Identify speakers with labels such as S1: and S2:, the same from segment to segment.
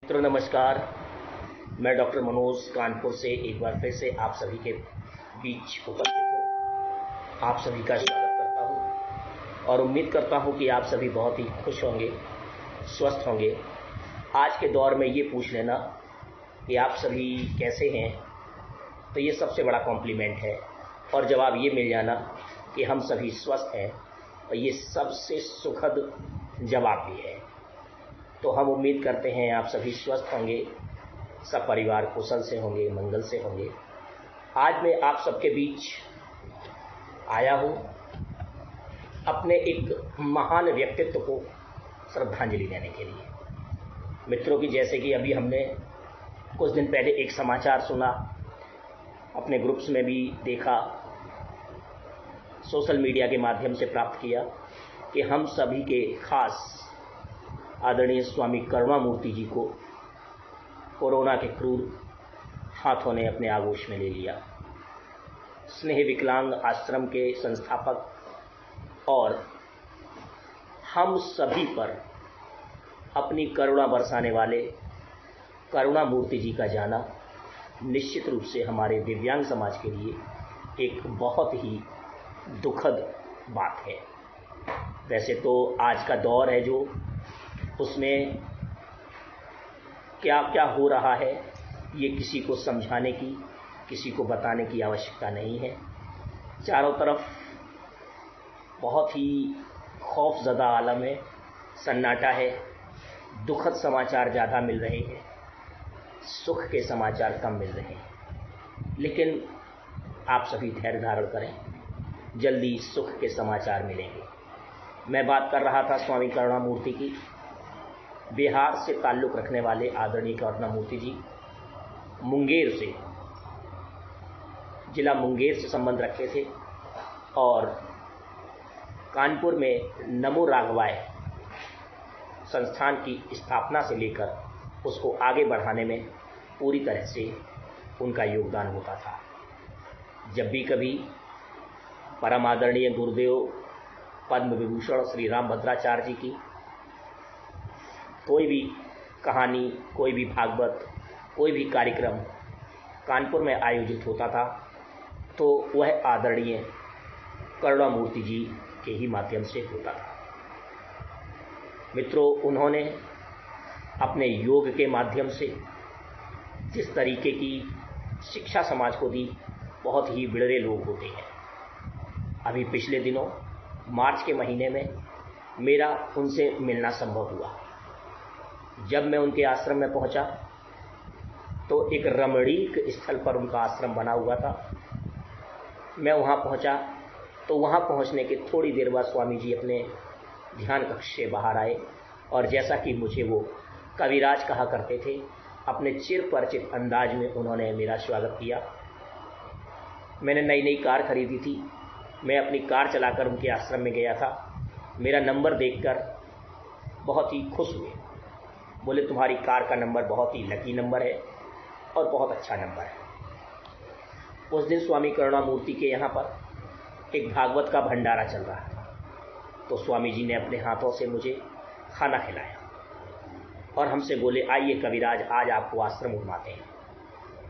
S1: मित्रों नमस्कार। मैं डॉक्टर मनोज कानपुर से एक बार फिर से आप सभी के बीच उपस्थित हूँ। आप सभी का स्वागत करता हूँ और उम्मीद करता हूँ कि आप सभी बहुत ही खुश होंगे, स्वस्थ होंगे। आज के दौर में ये पूछ लेना कि आप सभी कैसे हैं, तो ये सबसे बड़ा कॉम्प्लीमेंट है। और जवाब ये मिल जाना कि हम सभी स्वस्थ हैं, और ये सबसे सुखद जवाब भी है। तो हम उम्मीद करते हैं आप सभी स्वस्थ होंगे, सब परिवार कुशल से होंगे, मंगल से होंगे। आज मैं आप सबके बीच आया हूँ अपने एक महान व्यक्तित्व को श्रद्धांजलि देने के लिए। मित्रों की जैसे कि अभी हमने कुछ दिन पहले एक समाचार सुना, अपने ग्रुप्स में भी देखा, सोशल मीडिया के माध्यम से प्राप्त किया कि हम सभी के खास आदरणीय स्वामी करुणामूर्ति जी को कोरोना के क्रूर हाथों ने अपने आगोश में ले लिया। स्नेह विकलांग आश्रम के संस्थापक और हम सभी पर अपनी करुणा बरसाने वाले करुणामूर्ति जी का जाना निश्चित रूप से हमारे दिव्यांग समाज के लिए एक बहुत ही दुखद बात है। वैसे तो आज का दौर है जो, उसमें क्या क्या हो रहा है ये किसी को समझाने की, किसी को बताने की आवश्यकता नहीं है। चारों तरफ बहुत ही खौफजदा आलम है, सन्नाटा है, दुखद समाचार ज़्यादा मिल रहे हैं, सुख के समाचार कम मिल रहे हैं। लेकिन आप सभी धैर्य धारण करें, जल्दी सुख के समाचार मिलेंगे। मैं बात कर रहा था स्वामी करुणामूर्ति की। बिहार से ताल्लुक़ रखने वाले आदरणीय करुणामूर्ति जी मुंगेर से, जिला मुंगेर से संबंध रखते थे और कानपुर में नमो राघवाय संस्थान की स्थापना से लेकर उसको आगे बढ़ाने में पूरी तरह से उनका योगदान होता था। जब भी कभी परम आदरणीय गुरुदेव पद्म विभूषण श्री राम भद्राचार्य जी की कोई भी कहानी, कोई भी भागवत, कोई भी कार्यक्रम कानपुर में आयोजित होता था तो वह आदरणीय करुणामूर्ति जी के ही माध्यम से होता था। मित्रों, उन्होंने अपने योग के माध्यम से जिस तरीके की शिक्षा समाज को दी, बहुत ही बिगड़े लोग होते हैं। अभी पिछले दिनों मार्च के महीने में मेरा उनसे मिलना संभव हुआ। जब मैं उनके आश्रम में पहुंचा तो एक रमणीक स्थल पर उनका आश्रम बना हुआ था। मैं वहां पहुंचा तो वहां पहुंचने के थोड़ी देर बाद स्वामी जी अपने ध्यान कक्ष से बाहर आए और जैसा कि मुझे वो कविराज कहा करते थे, अपने चिर परिचित अंदाज में उन्होंने मेरा स्वागत किया। मैंने नई नई कार खरीदी थी। मैं अपनी कार चलाकर उनके आश्रम में गया था। मेरा नंबर देखकर बहुत ही खुश हुए। बोले, तुम्हारी कार का नंबर बहुत ही लकी नंबर है और बहुत अच्छा नंबर है। उस दिन स्वामी करुणामूर्ति के यहाँ पर एक भागवत का भंडारा चल रहा था, तो स्वामी जी ने अपने हाथों से मुझे खाना खिलाया और हमसे बोले, आइए कविराज, आज आपको आश्रम घुमाते हैं।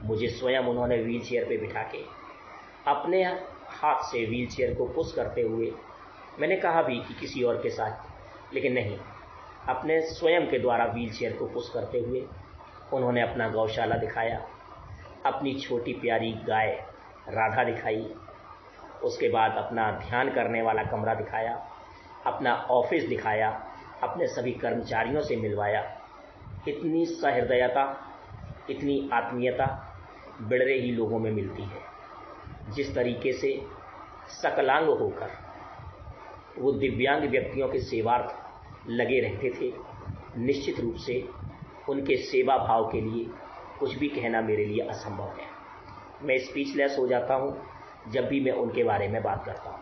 S1: मुझे स्वयं उन्होंने व्हील चेयर पर बिठा के अपने हाथ से व्हील चेयर को पुश करते हुए, मैंने कहा भी कि किसी और के साथ, लेकिन नहीं, अपने स्वयं के द्वारा व्हील चेयर को पुश करते हुए उन्होंने अपना गौशाला दिखाया, अपनी छोटी प्यारी गाय राधा दिखाई, उसके बाद अपना ध्यान करने वाला कमरा दिखाया, अपना ऑफिस दिखाया, अपने सभी कर्मचारियों से मिलवाया। इतनी सहृदयता, इतनी आत्मीयता बिगड़े ही लोगों में मिलती है। जिस तरीके से सकलांग होकर वो दिव्यांग व्यक्तियों के सेवार्थ लगे रहते थे, निश्चित रूप से उनके सेवा भाव के लिए कुछ भी कहना मेरे लिए असंभव है। मैं स्पीचलेस हो जाता हूँ जब भी मैं उनके बारे में बात करता हूँ।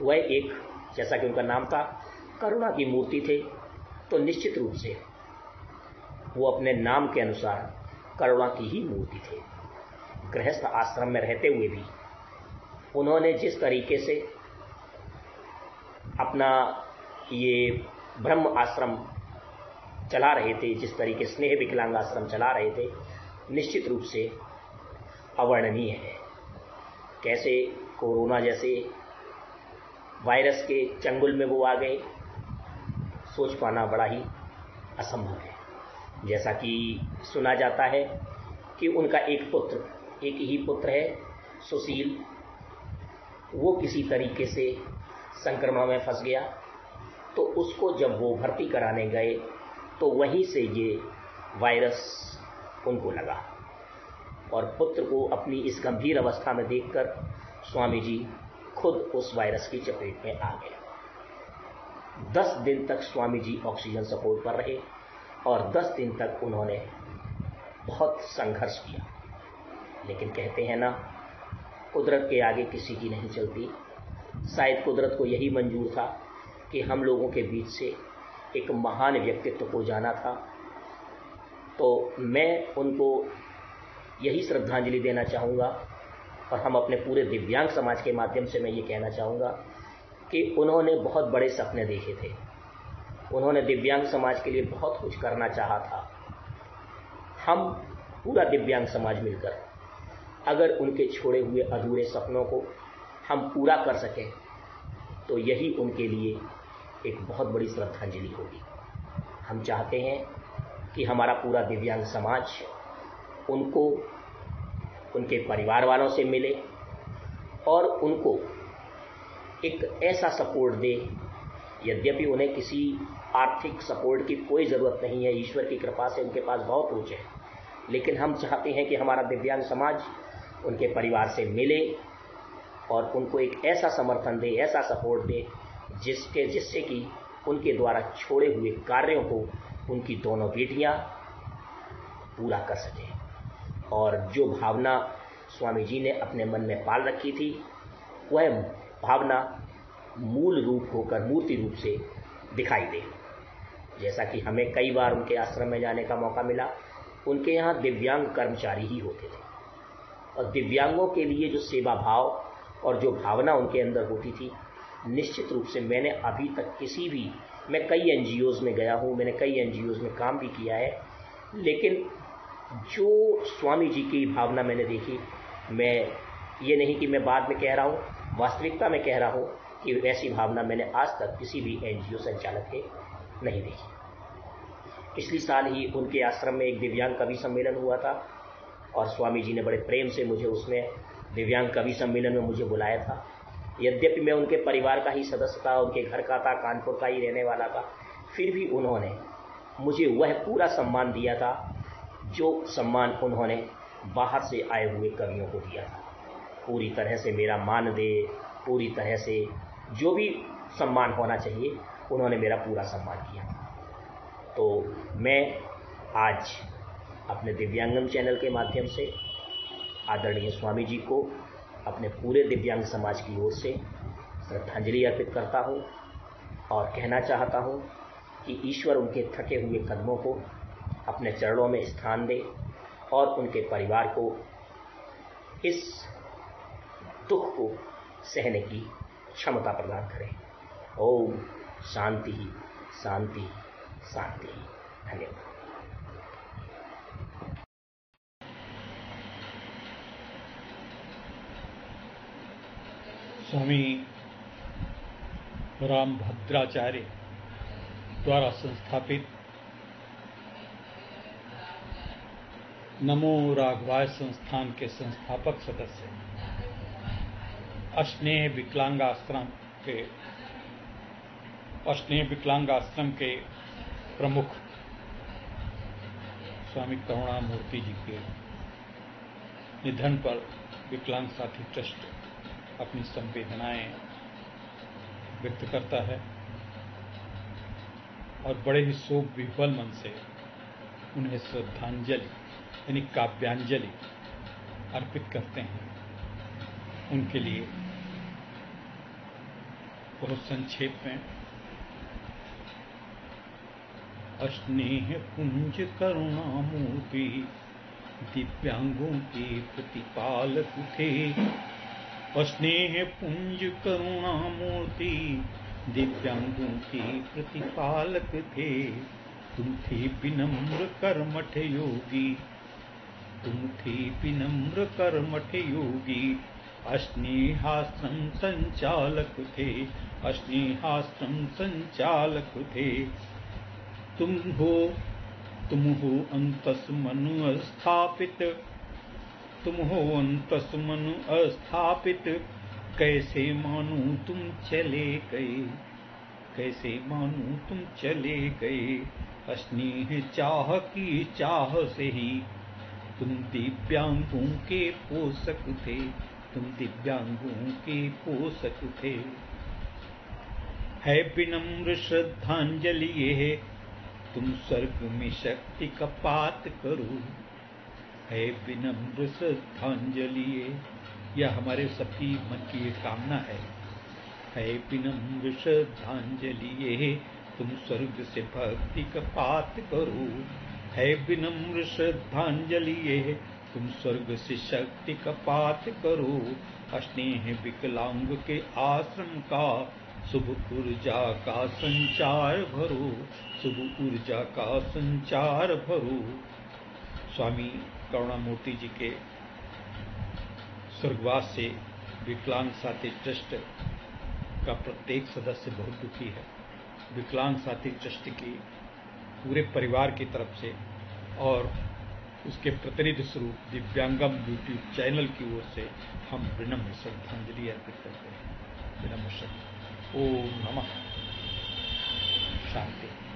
S1: वह एक, जैसा कि उनका नाम था, करुणा की मूर्ति थे, तो निश्चित रूप से वो अपने नाम के अनुसार करुणा की ही मूर्ति थे। गृहस्थ आश्रम में रहते हुए भी उन्होंने जिस तरीके से अपना ये ब्रह्म आश्रम चला रहे थे, जिस तरीके स्नेह विकलांगाश्रम चला रहे थे, निश्चित रूप से अवर्णनीय है। कैसे कोरोना जैसे वायरस के चंगुल में वो आ गए, सोच पाना बड़ा ही असंभव है। जैसा कि सुना जाता है कि उनका एक ही पुत्र है, सुशील, वो किसी तरीके से संक्रमण में फंस गया, तो उसको जब वो भर्ती कराने गए तो वहीं से ये वायरस उनको लगा और पुत्र को अपनी इस गंभीर अवस्था में देखकर स्वामी जी खुद उस वायरस की चपेट में आ गए। 10 दिन तक स्वामी जी ऑक्सीजन सपोर्ट पर रहे और 10 दिन तक उन्होंने बहुत संघर्ष किया। लेकिन कहते हैं ना, कुदरत के आगे किसी की नहीं चलती। शायद कुदरत को यही मंजूर था कि हम लोगों के बीच से एक महान व्यक्तित्व को जाना था, तो मैं उनको यही श्रद्धांजलि देना चाहूँगा और हम अपने पूरे दिव्यांग समाज के माध्यम से मैं ये कहना चाहूँगा कि उन्होंने बहुत बड़े सपने देखे थे। उन्होंने दिव्यांग समाज के लिए बहुत कुछ करना चाहा था। हम पूरा दिव्यांग समाज मिलकर अगर उनके छोड़े हुए अधूरे सपनों को हम पूरा कर सकें तो यही उनके लिए एक बहुत बड़ी श्रद्धांजलि होगी। हम चाहते हैं कि हमारा पूरा दिव्यांग समाज उनको उनके परिवार वालों से मिले और उनको एक ऐसा सपोर्ट दे। यद्यपि उन्हें किसी आर्थिक सपोर्ट की कोई ज़रूरत नहीं है, ईश्वर की कृपा से उनके पास बहुत कुछ है, लेकिन हम चाहते हैं कि हमारा दिव्यांग समाज उनके परिवार से मिले और उनको एक ऐसा समर्थन दे, ऐसा सपोर्ट दे जिससे कि उनके द्वारा छोड़े हुए कार्यों को उनकी दोनों बेटियां पूरा कर सकें। और जो भावना स्वामी जी ने अपने मन में पाल रखी थी, वह भावना मूल रूप होकर मूर्ति रूप से दिखाई दे। जैसा कि हमें कई बार उनके आश्रम में जाने का मौका मिला, उनके यहाँ दिव्यांग कर्मचारी ही होते थे और दिव्यांगों के लिए जो सेवा भाव और जो भावना उनके अंदर होती थी, निश्चित रूप से मैंने अभी तक मैं कई एनजीओज़ में गया हूँ, मैंने कई एनजीओज़ में काम भी किया है, लेकिन जो स्वामी जी की भावना मैंने देखी, मैं ये नहीं कि मैं बाद में कह रहा हूँ, वास्तविकता में कह रहा हूँ कि वैसी भावना मैंने आज तक किसी भी एनजीओ संचालक के नहीं देखी। पिछली साल ही उनके आश्रम में एक दिव्यांग कवि सम्मेलन हुआ था और स्वामी जी ने बड़े प्रेम से मुझे उसमें दिव्यांग कवि सम्मेलन में मुझे बुलाया था। यद्यपि मैं उनके परिवार का ही सदस्य था, उनके घर का था, कानपुर का ही रहने वाला था, फिर भी उन्होंने मुझे वह पूरा सम्मान दिया था जो सम्मान उन्होंने बाहर से आए हुए कवियों को दिया था। पूरी तरह से मेरा मान दे, पूरी तरह से जो भी सम्मान होना चाहिए उन्होंने मेरा पूरा सम्मान किया था। तो मैं आज अपने दिव्यांगम चैनल के माध्यम से आदरणीय स्वामी जी को अपने पूरे दिव्यांग समाज की ओर से श्रद्धांजलि अर्पित करता हूँ और कहना चाहता हूँ कि ईश्वर उनके थके हुए कदमों को अपने चरणों में स्थान दे और उनके परिवार को इस दुख को सहने की क्षमता प्रदान करें। ओम शांति शांति शांति। धन्यवाद।
S2: स्वामी रामभद्राचार्य द्वारा संस्थापित नमो राघवाय संस्थान के संस्थापक सदस्य, स्नेह विकलांगाश्रम के प्रमुख स्वामी करुणामूर्ति जी के निधन पर विकलांग साथी ट्रस्ट अपनी संवेदनाएं व्यक्त करता है और बड़े ही शोक विह्वल मन से उन्हें श्रद्धांजलि यानी काव्यांजलि अर्पित करते हैं। उनके लिए बहुत संक्षेप में, स्नेह कुंज करुणामूर्ति दिव्यांगों के प्रतिपालक थे। स्नेह पुंज करुणामूर्ति दिव्यांगों के प्रतिपालक थे। तुम थे विनम्र कर्मठ योगी, तुम थे विनम्र कर्मठ योगी, अस्नेहाश्रम संचालक थे, अस्नेहाश्रम संचालक थे। तुम हो अंतस मनु स्थापित, तुम हो अंतस मनु अस्थापित, कैसे मानूं तुम चले गए, कैसे मानूं तुम चले गए। स्नेह चाह की चाह से ही तुम दिव्यांगों के पोषक थे, तुम दिव्यांगों के पोषक थे। है विनम्र श्रद्धांजलि ये, तुम स्वर्ग में शक्ति का पात करो। है विनम्र श्रद्धांजलि ये, यह हमारे सबकी मन की एक कामना है। है विनम्र श्रद्धांजलि ये, तुम स्वर्ग से भक्ति का पात करो। है विनम्र श्रद्धांजलि ये, तुम स्वर्ग से शक्ति का पात करो। स्नेह विकलांग के आश्रम का शुभ ऊर्जा का संचार भरो, शुभ ऊर्जा का संचार भरो। स्वामी करुणामूर्ति जी के स्वर्गवास से विकलांग साथी ट्रस्ट का प्रत्येक सदस्य बहुत दुखी है। विकलांग साथी ट्रस्ट की पूरे परिवार की तरफ से और उसके प्रतिनिधि स्वरूप दिव्यांगम यूट्यूब चैनल की ओर से हम विनम्र श्रद्धांजलि अर्पित करते हैं। विनम्र श्रद्धा। ओम नमः शांति।